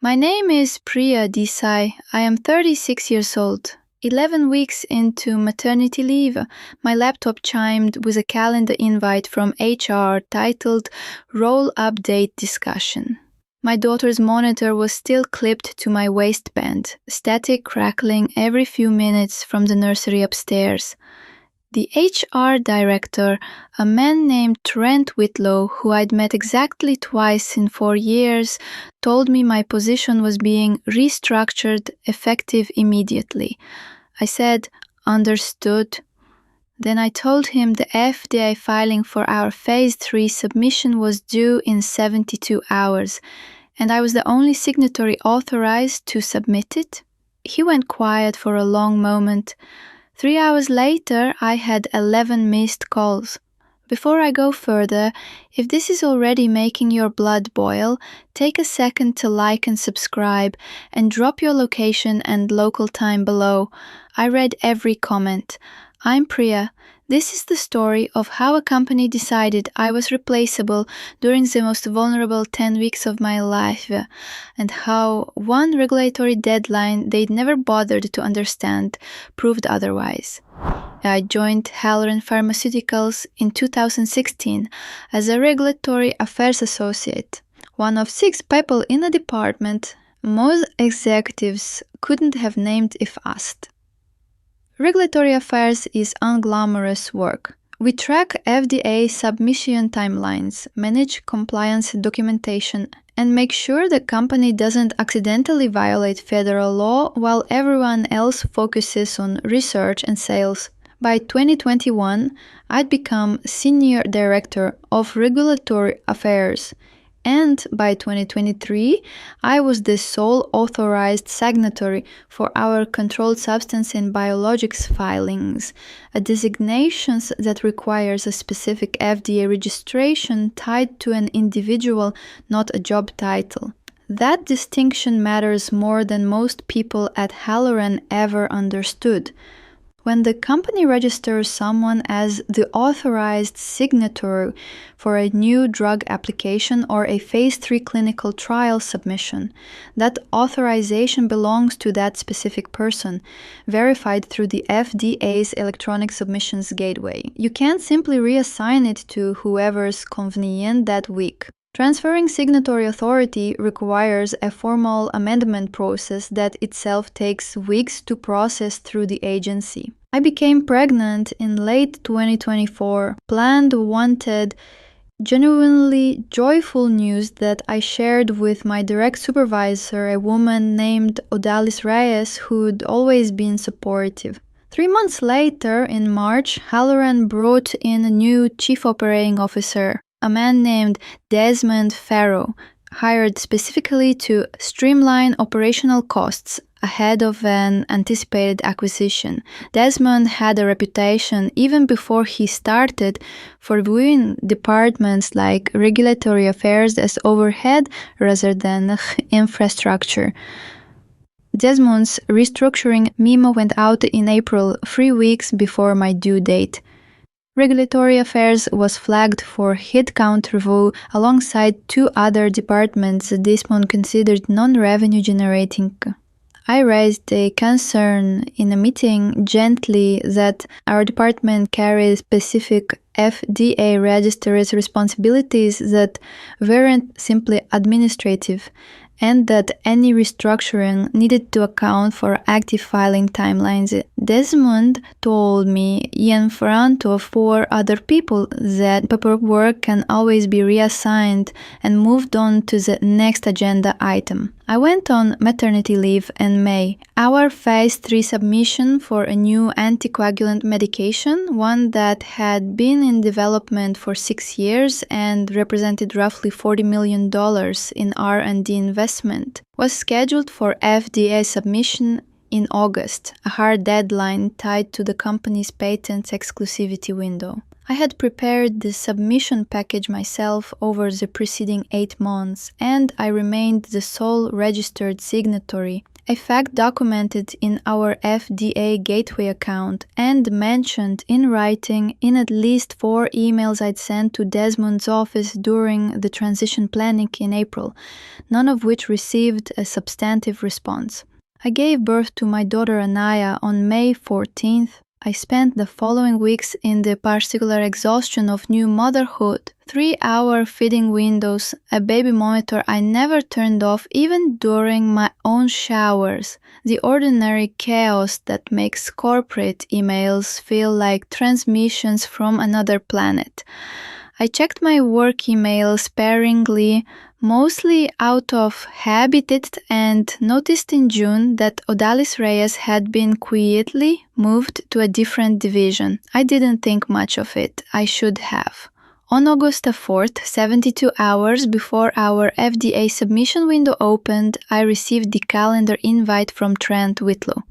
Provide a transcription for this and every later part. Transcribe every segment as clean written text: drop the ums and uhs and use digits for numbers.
My name is Priya Desai. I am 36 years old. 11 weeks into maternity leave, my laptop chimed with a calendar invite from HR titled Role Update Discussion. My daughter's monitor was still clipped to my waistband, static crackling every few minutes from the nursery upstairs. The HR director, a man named Trent Whitlow, who I'd met exactly twice in 4 years, told me my position was being restructured effective immediately. I said, "Understood." Then I told him the FDA filing for our Phase 3 submission was due in 72 hours, and I was the only signatory authorized to submit it. He went quiet for a long moment. 3 hours later, I had 11 missed calls. Before I go further, if this is already making your blood boil, take a second to like and subscribe, and drop your location and local time below. I read every comment. I'm Priya. This is the story of how a company decided I was replaceable during the most vulnerable 10 weeks of my life, and how one regulatory deadline they'd never bothered to understand proved otherwise. I joined Halloran Pharmaceuticals in 2016 as a regulatory affairs associate, one of 6 people in the department most executives couldn't have named if asked. Regulatory affairs is unglamorous work. We track FDA submission timelines, manage compliance documentation, and make sure the company doesn't accidentally violate federal law while everyone else focuses on research and sales. By 2021, I'd become Senior Director of Regulatory Affairs, and by 2023, I was the sole authorized signatory for our controlled substance and biologics filings, a designation that requires a specific FDA registration tied to an individual, not a job title. That distinction matters more than most people at Halloran ever understood. When the company registers someone as the authorized signatory for a new drug application or a Phase 3 clinical trial submission, that authorization belongs to that specific person, verified through the FDA's electronic submissions gateway. You can't simply reassign it to whoever's convenient that week. Transferring signatory authority requires a formal amendment process that itself takes weeks to process through the agency. I became pregnant in late 2024, planned, wanted, genuinely joyful news that I shared with my direct supervisor, a woman named Odalis Reyes, who'd always been supportive. 3 months later, in March, Halloran brought in a new chief operating officer, a man named Desmond Farrow, hired specifically to streamline operational costs ahead of an anticipated acquisition. Desmond had a reputation, even before he started, for viewing departments like regulatory affairs as overhead rather than infrastructure. Desmond's restructuring memo went out in April, 3 weeks before my due date. Regulatory Affairs was flagged for headcount review alongside 2 other departments Desmond considered non-revenue generating. I raised a concern in a meeting gently that our department carried specific FDA registry responsibilities that weren't simply administrative, and that any restructuring needed to account for active filing timelines. Desmond told me in front of 4 other people that paperwork can always be reassigned and moved on to the next agenda item. I went on maternity leave in May. Our Phase 3 submission for a new anticoagulant medication, one that had been in development for 6 years and represented roughly $40 million in R&D investment, was scheduled for FDA submission in August, a hard deadline tied to the company's patent exclusivity window. I had prepared the submission package myself over the preceding 8 months, and I remained the sole registered signatory, a fact documented in our FDA Gateway account and mentioned in writing in at least 4 emails I'd sent to Desmond's office during the transition planning in April, none of which received a substantive response. I gave birth to my daughter Anaya on May 14th. I spent the following weeks in the particular exhaustion of new motherhood, 3-hour feeding windows, a baby monitor I never turned off even during my own showers, the ordinary chaos that makes corporate emails feel like transmissions from another planet. I checked my work email sparingly, mostly out of habit, and noticed in June that Odalis Reyes had been quietly moved to a different division. I didn't think much of it. I should have. On August 4th, 72 hours before our FDA submission window opened, I received the calendar invite from Trent Whitlow.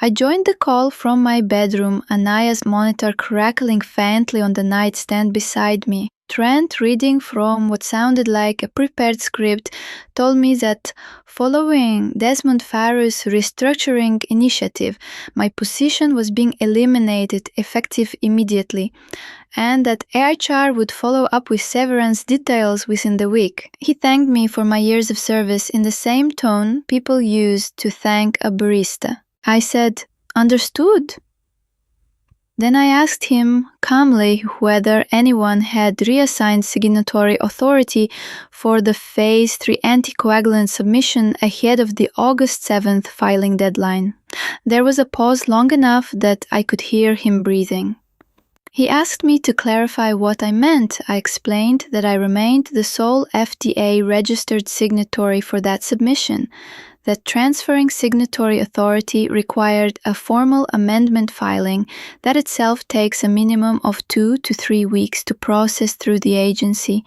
I joined the call from my bedroom, Anaya's monitor crackling faintly on the nightstand beside me. Trent, reading from what sounded like a prepared script, told me that following Desmond Farrow's restructuring initiative, my position was being eliminated effective immediately, and that HR would follow up with severance details within the week. He thanked me for my years of service in the same tone people use to thank a barista. I said, "Understood." Then I asked him calmly whether anyone had reassigned signatory authority for the Phase 3 anticoagulant submission ahead of the August 7th filing deadline. There was a pause long enough that I could hear him breathing. He asked me to clarify what I meant. I explained that I remained the sole FDA-registered signatory for that submission, that transferring signatory authority required a formal amendment filing that itself takes a minimum of 2 to 3 weeks to process through the agency,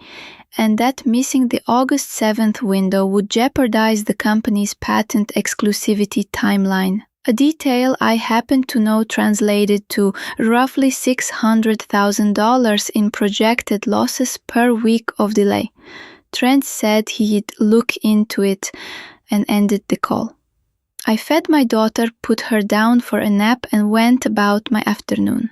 and that missing the August 7th window would jeopardize the company's patent exclusivity timeline. A detail I happen to know translated to roughly $600,000 in projected losses per week of delay. Trent said he'd look into it and ended the call. I fed my daughter, put her down for a nap, and went about my afternoon.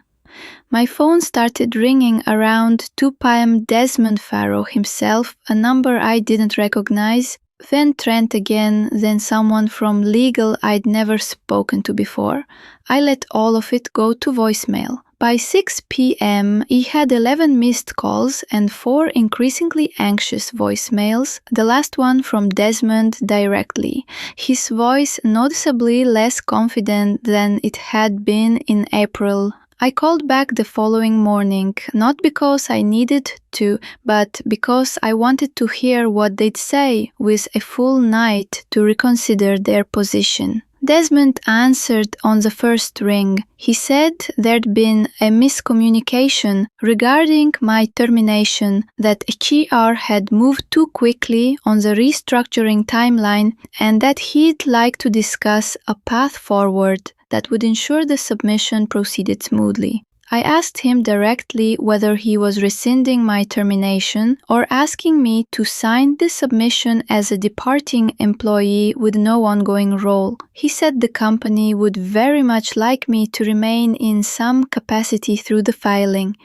My phone started ringing around 2 p.m. Desmond Farrow himself, a number I didn't recognize, then Trent again, then someone from legal I'd never spoken to before. I let all of it go to voicemail. By 6 p.m., he had 11 missed calls and 4 increasingly anxious voicemails, the last one from Desmond directly, his voice noticeably less confident than it had been in April. I called back the following morning, not because I needed to, but because I wanted to hear what they'd say, with a full night to reconsider their position. Desmond answered on the first ring. He said there'd been a miscommunication regarding my termination, that HR had moved too quickly on the restructuring timeline, and that he'd like to discuss a path forward that would ensure the submission proceeded smoothly. I asked him directly whether he was rescinding my termination or asking me to sign the submission as a departing employee with no ongoing role. He said the company would very much like me to remain in some capacity through the filing.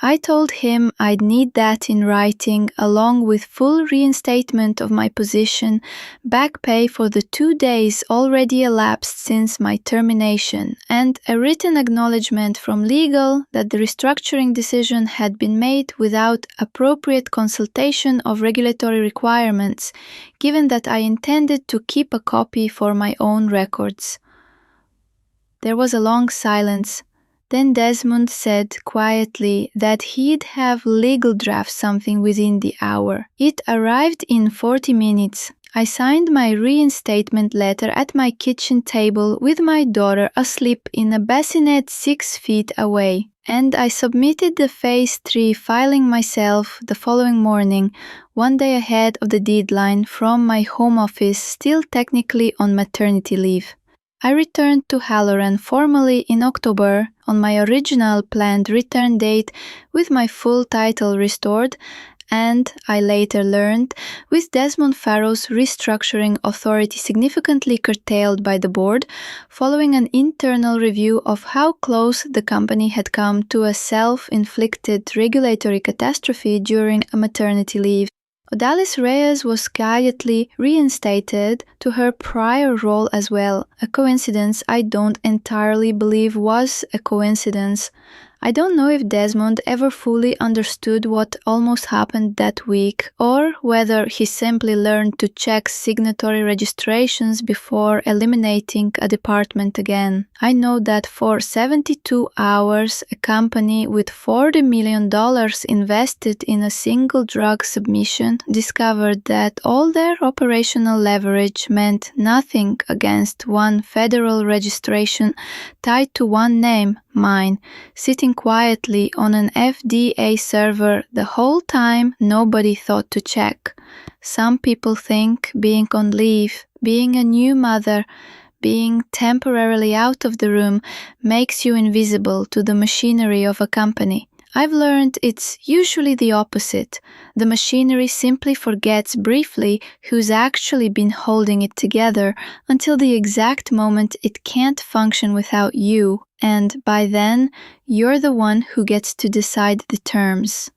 I told him I'd need that in writing, along with full reinstatement of my position, back pay for the 2 days already elapsed since my termination, and a written acknowledgement from legal that the restructuring decision had been made without appropriate consultation of regulatory requirements, given that I intended to keep a copy for my own records. There was a long silence. Then Desmond said quietly that he'd have legal draft something within the hour. It arrived in 40 minutes. I signed my reinstatement letter at my kitchen table with my daughter asleep in a bassinet 6 feet away, and I submitted the Phase 3 filing myself the following morning, 1 day ahead of the deadline, from my home office, still technically on maternity leave. I returned to Halloran formally in October on my original planned return date with my full title restored And, I later learned, with Desmond Farrow's restructuring authority significantly curtailed by the board, following an internal review of how close the company had come to a self-inflicted regulatory catastrophe during a maternity leave. Odalis Reyes was quietly reinstated to her prior role as well, a coincidence I don't entirely believe was a coincidence. I don't know if Desmond ever fully understood what almost happened that week, or whether he simply learned to check signatory registrations before eliminating a department again. I know that for 72 hours, a company with $40 million invested in a single drug submission discovered that all their operational leverage meant nothing against one federal registration tied to one name, mine, sitting quietly on an FDA server the whole time nobody thought to check. Some people think being on leave, being a new mother, being temporarily out of the room makes you invisible to the machinery of a company. I've learned it's usually the opposite. The machinery simply forgets briefly who's actually been holding it together until the exact moment it can't function without you, and by then, you're the one who gets to decide the terms.